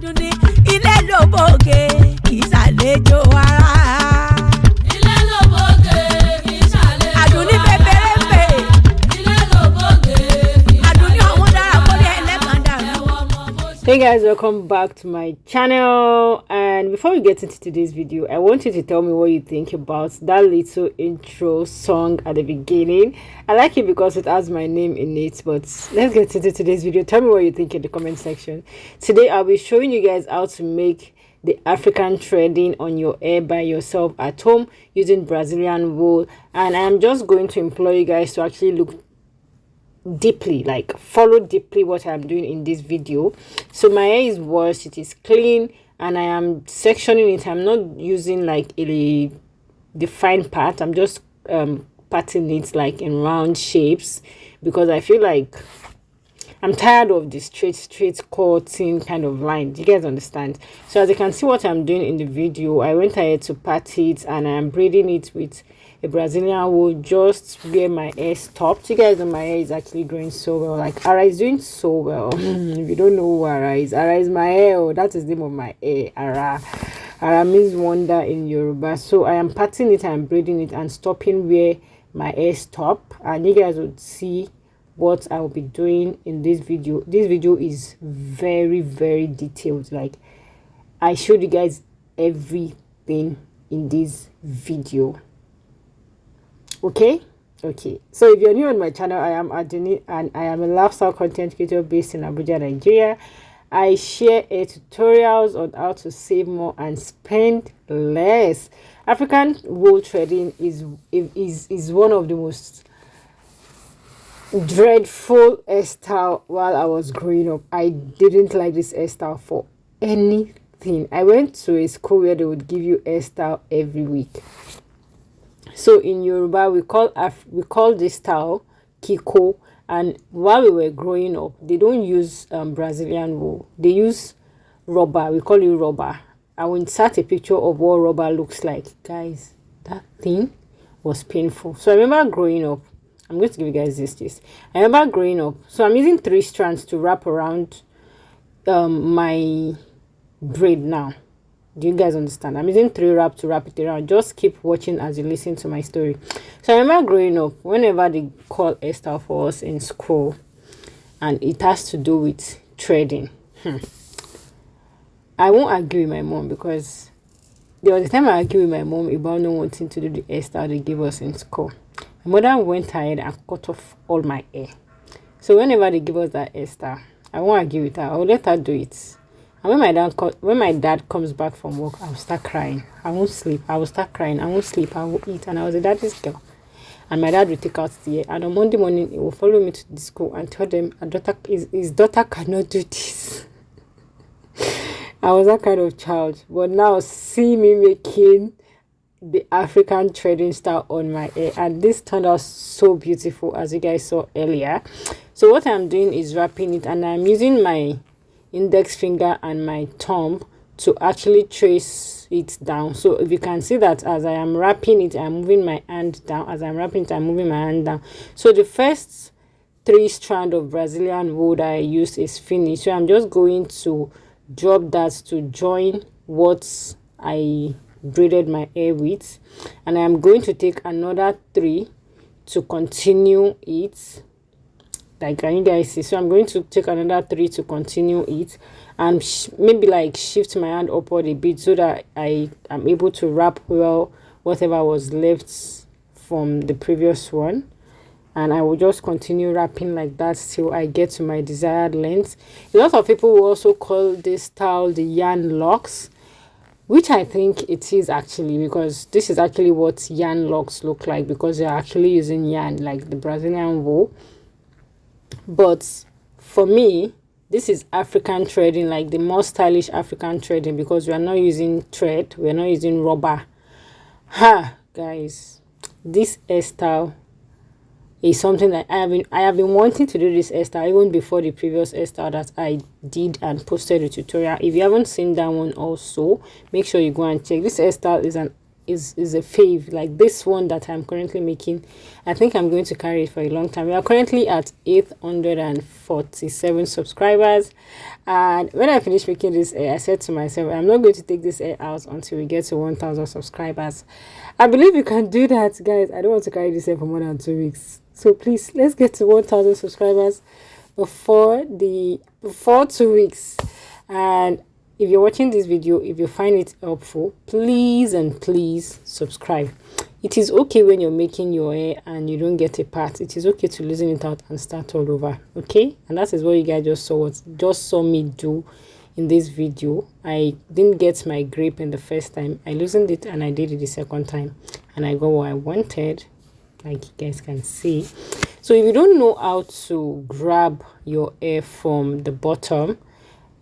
Adunni ilé ló bòge kì í ṣàlejò ara. Ilé ló bòge kì í ṣàlejò ara. Adunni pépérépé. Ilé ló bòge kì í ṣàlejò ara. Adunni ọmọ dára kọ́lé ẹlẹ́kan dàrú. Hey guys, welcome back to my channel, and before we get into today's video, I want you to tell me what you think about that little intro song at the beginning. I like it because it has my name in it, but let's get into today's video. Tell me what you think in the comment section. Today I'll be showing you guys how to make the African threading on your hair by yourself at home using Brazilian wool, and I'm just going to implore you guys to actually look deeply, like follow deeply what I'm doing in this video. So my hair is washed, it is clean, and I am sectioning it. I'm not using like a defined part. I'm just patting it like in round shapes because I feel like I'm tired of the straight cutting kind of line. Do you guys understand? So as you can see what I'm doing in the video, I went ahead to pat it and I am braiding it with a Brazilian wool just where my hair stopped. You guys know my hair is actually growing so well. Like Ara is doing so well. If you don't know who Ara is my hair. Oh, that is the name of my hair. Ara means wonder in Yoruba. So I am patting it and braiding it and stopping where my hair stop, and you guys would see what I will be doing in this video. This video is very detailed. Like I showed you guys everything in this video. Okay, so if you're new on my channel, I am Adunni and I am a lifestyle content creator based in Abuja, Nigeria. I share tutorials on how to save more and spend less. African wool threading is one of the most dreadful hairstyle while I was growing up. I didn't like this hairstyle for anything. I went to a school where they would give you hairstyle every week. So in Yoruba, we call this style kiko, and while we were growing up, they don't use Brazilian wool. They use rubber. We call it rubber. I will insert a picture of what rubber looks like. Guys, that thing was painful. So I remember growing up. I'm going to give you guys this. I remember growing up. So I'm using 3 strands to wrap around my braid now. Do you guys understand? I'm using 3 wrap to wrap it around. Just keep watching as you listen to my story. So I remember growing up, whenever they call hairstyle for us in school, and it has to do with threading. I won't argue with my mom because there was a time I argued with my mom about not wanting to do the hairstyle they gave us in school. My mother went ahead and cut off all my hair. So whenever they give us that hairstyle, I won't argue with her. I'll let her do it. And when my dad comes back from work, I will start crying. I won't sleep. I will start crying. I won't sleep. I will eat. And I was a daddy's girl. And my dad will take out the hair. And on Monday morning, he will follow me to the school and tell them his daughter cannot do this. I was that kind of child. But now, see me making the African threading style on my hair. And this turned out so beautiful, as you guys saw earlier. So what I'm doing is wrapping it. And I'm using my index finger and my thumb to actually trace it down. So if you can see that as I am wrapping it, I'm moving my hand down. As I'm wrapping it, I'm moving my hand down. So the first 3 strands of Brazilian wool that I used is finished. So I'm just going to drop that to join what I braided my hair with, and I'm going to take another 3 to continue it. Like, can you guys see? So I'm going to take another 3 to continue it, and maybe like shift my hand upward a bit so that I am able to wrap well whatever was left from the previous one. And I will just continue wrapping like that till I get to my desired length. A lot of people will also call this style the yarn locks, which I think it is actually, because this is actually what yarn locks look like, because they're actually using yarn like the Brazilian wool. But for me, this is African threading, like the more stylish African threading, because we are not using thread, we are not using rubber. Guys, this hairstyle is something that I have been wanting to do this hairstyle even before the previous hairstyle that I did and posted a tutorial. If you haven't seen that one also, make sure you go and check. This hairstyle is an is a fave. Like this one that I'm currently making, I think I'm going to carry it for a long time. We are currently at 847 subscribers, and when I finished making this hair, I said to myself, I'm not going to take this hair out until we get to 1,000 subscribers. I believe you can do that, guys. I don't want to carry this hair for more than 2 weeks, so please let's get to 1,000 subscribers before 2 weeks. And if you're watching this video, if you find it helpful, please and please subscribe. It is okay when you're making your hair and you don't get a part. It is okay to loosen it out and start all over, okay? And that is what you guys just saw me do in this video. I didn't get my grip in the first time. I loosened it and I did it the second time, and I got what I wanted, like you guys can see. So if you don't know how to grab your hair from the bottom,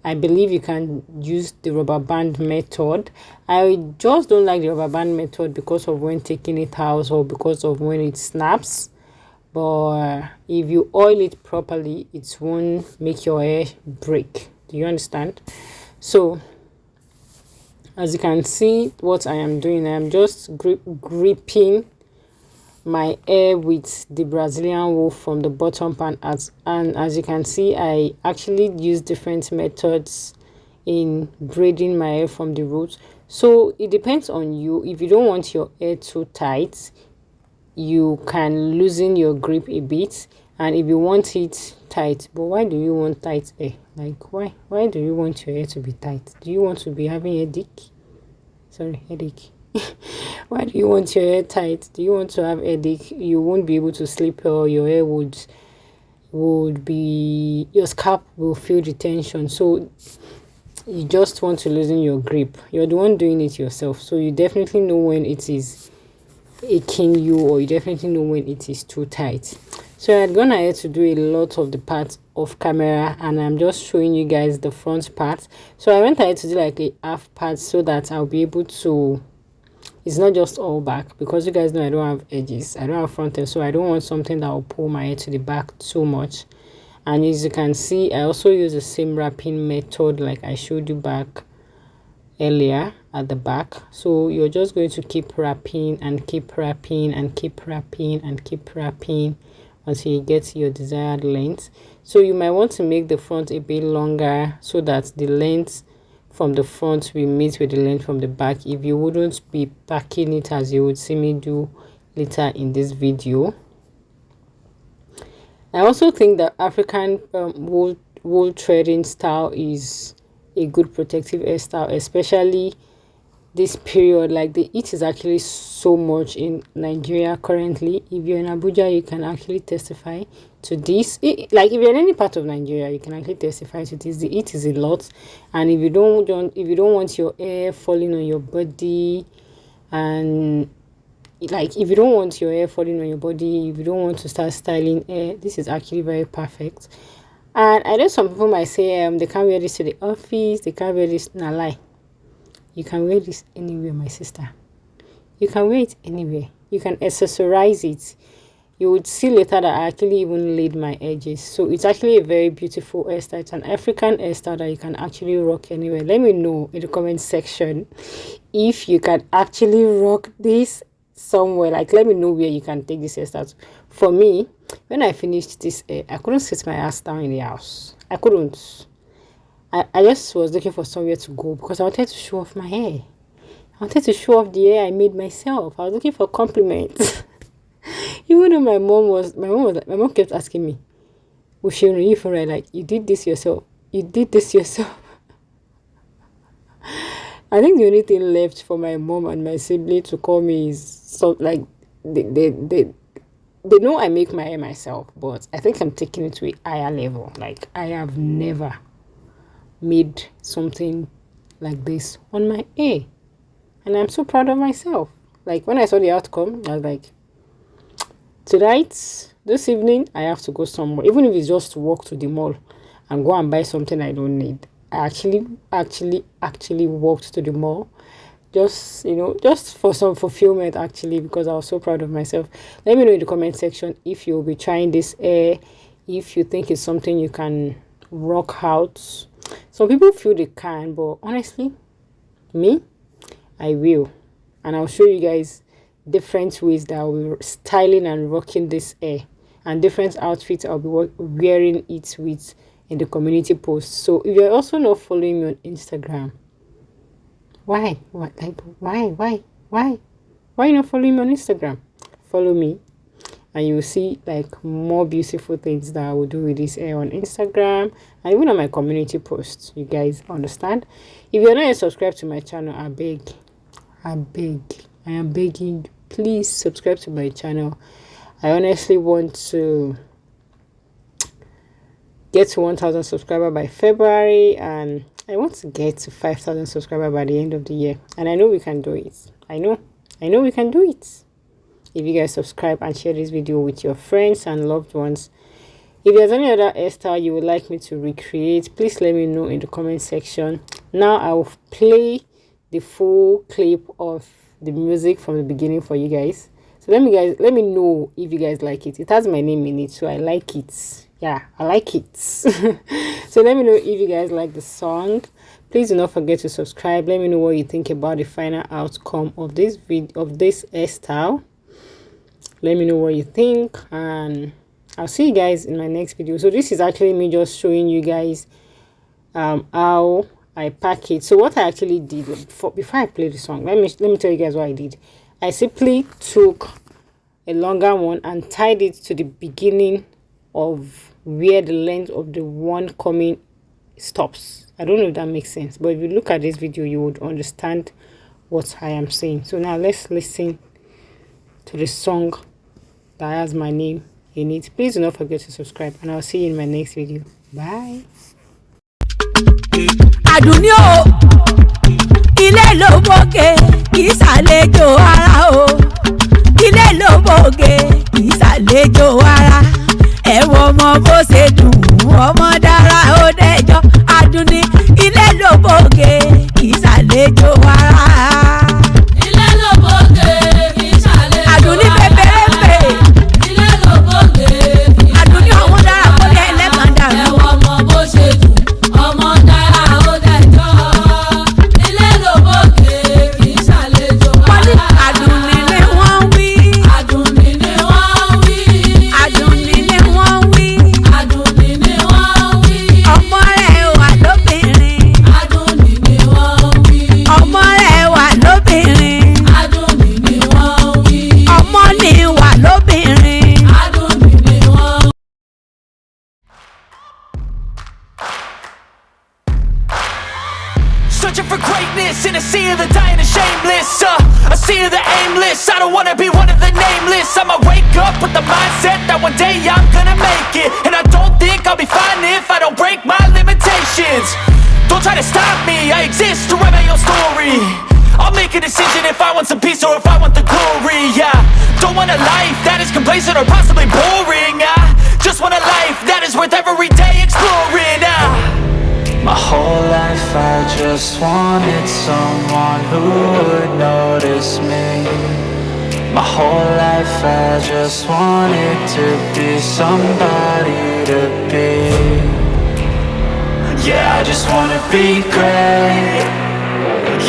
I believe you can use the rubber band method. I just don't like the rubber band method because of when taking it out or because of when it snaps. But if you oil it properly, it won't make your hair break. Do you understand? So as you can see, what I am doing, I am just gripping my hair with the Brazilian wool from the bottom part, and as you can see, I actually use different methods in braiding my hair from the roots. So it depends on you. If you don't want your hair too tight, you can loosen your grip a bit, and if you want it tight, but why do you want tight hair? Like why do you want your hair to be tight? Do you want to be having headache? Why do you want your hair tight? Do you want to have headache? You won't be able to sleep, or your hair would be, your scalp will feel the tension. So you just want to loosen your grip. You're the one doing it yourself, so you definitely know when it is aching you, or you definitely know when it is too tight. So I had gone ahead to do a lot of the parts off camera, and I'm just showing you guys the front part. So I went ahead to do like a half part so that I'll be able to, it's not just all back, because you guys know I don't have edges, I don't have front end, so I don't want something that will pull my hair to the back too much. And as you can see, I also use the same wrapping method like I showed you back earlier at the back. So you're just going to keep wrapping and keep wrapping and keep wrapping and keep wrapping until you get your desired length. So you might want to make the front a bit longer so that the length from the front will meet with the length from the back, if you wouldn't be packing it as you would see me do later in this video. I also think that African wool threading style is a good protective hairstyle, especially this period. Like the heat is actually so much in Nigeria currently. If you're in Abuja, you can actually testify to this. Like if you're in any part of Nigeria, you can actually testify to this. The heat is a lot, and if you don't want your hair falling on your body, and like if you don't want your hair falling on your body, if you don't want to start styling hair, this is actually very perfect. And I know some people might say they can't wear this to the office, they can't wear this. Nah, lie. You can wear this anywhere, my sister. You can wear it anywhere. You can accessorize it. You would see later that I actually even laid my edges. So it's actually a very beautiful hairstyle. It's an African hairstyle that you can actually rock anywhere. Let me know in the comment section if you can actually rock this somewhere. Like, let me know where you can take this hairstyle. For me, when I finished this hair, I couldn't sit my ass down in the house. I couldn't. I just was looking for somewhere to go because I wanted to show off my hair. I wanted to show off the hair I made myself. I was looking for compliments. Even though my mom kept asking me, Ushiro, you for like, you did this yourself. You did this yourself. I think the only thing left for my mom and my sibling to call me is so like they know I make my hair myself, but I think I'm taking it to a higher level. Like I have never made something like this on my hair, and I'm so proud of myself. Like when I saw the outcome, I was like, tonight, this evening, I have to go somewhere, even if it's just to walk to the mall and go and buy something I don't need. I actually walked to the mall, just for some fulfillment, actually, because I was so proud of myself. Let me know in the comment section if you'll be trying this hair, if you think it's something you can rock out. Some people feel they can, but honestly, me, I will. and I'll show you guys different ways that I'll be styling and rocking this hair, and different outfits I'll be wearing it with in the community post. So if you're also not following me on Instagram, why you not following me on Instagram? Follow me, and you will see like more beautiful things that I will do with this hair on Instagram and even on my community posts. You guys understand? If you're not yet subscribed to my channel, I am begging, please subscribe to my channel. I honestly want to get to 1,000 subscribers by February, and I want to get to 5,000 subscribers by the end of the year, and I know we can do it. I know we can do it if you guys subscribe and share this video with your friends and loved ones. If there's any other hairstyle you would like me to recreate, please let me know in the comment section. Now I will play the full clip of the music from the beginning for you guys. So let me know if you guys like it. It has my name in it, so I like it. Yeah, I like it. So let me know if you guys like the song. Please do not forget to subscribe. Let me know what you think about the final outcome of this video, of this hairstyle. Let me know what you think, and I'll see you guys in my next video. So this is actually me just showing you guys how I pack it. So what I actually did before I play the song, let me tell you guys what I did. I simply took a longer one and tied it to the beginning of where the length of the one coming stops. I don't know if that makes sense, but if you look at this video, you would understand what I am saying. So now let's listen to the song that has my name in it. Please do not forget to subscribe, and I'll see you in my next video. Bye. Àdùnní o, ilé ló bóge, kì í ṣàlejò ara o. Ilé ló bóge, kì í ṣàlejò ara. Ẹ wo ọmọ bó ṣe dùn, ọmọ dára ó dẹjọ́. Àdùnní, ilé ló bóge, kì í ṣàlejò ara. Ilé ló bóge, kì í ṣàlejò ara. Àdùnní pépérépé. Ilé ló bóge, kì í ṣàlejò ara. Àdùnní ọmọ dára kó lé ẹlẹ́gàn dàrú. Ẹ wo ọmọ bó ṣe dùn, ọmọ dára ó dẹjọ́. Ilé ló bóge, kì í ṣàlejò ara. Àdùnní ni wọ́n wí. Àdùnní ni wọ́n wí. Àdùnní ni wọ́n wí. Àdùnní ni wọ́n wí. Ọmọ rẹ̀ wà lóbìnrin. Àdùnní ni wọ́n wí. Ọmọ rẹ̀ wà lóbìnrin. Àdùnní ni wọ́n wí. Ọmọ ni wà lóbìnrin. Àdùnní ni wọ́n wí. Searching for greatness in a sea of the dying and shameless, a sea of the aimless. I don't wanna be one of the nameless. I'ma wake up with the mindset that one day I'm gonna make it, and I don't think I'll be fine if I don't break my limitations. Don't try to stop me, I exist to write my own story. I'll make a decision if I want some peace or if I want the glory. Yeah, don't want a life that is complacent or possibly boring. I just want a life that is worth every day exploring. My whole life I just wanted someone who would notice me. My whole life I just wanted to be somebody to be. Yeah, I just wanna be great.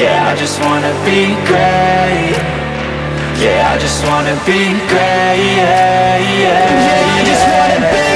Yeah, I just wanna be great. Yeah, I just wanna be great. Yeah, I just wanna be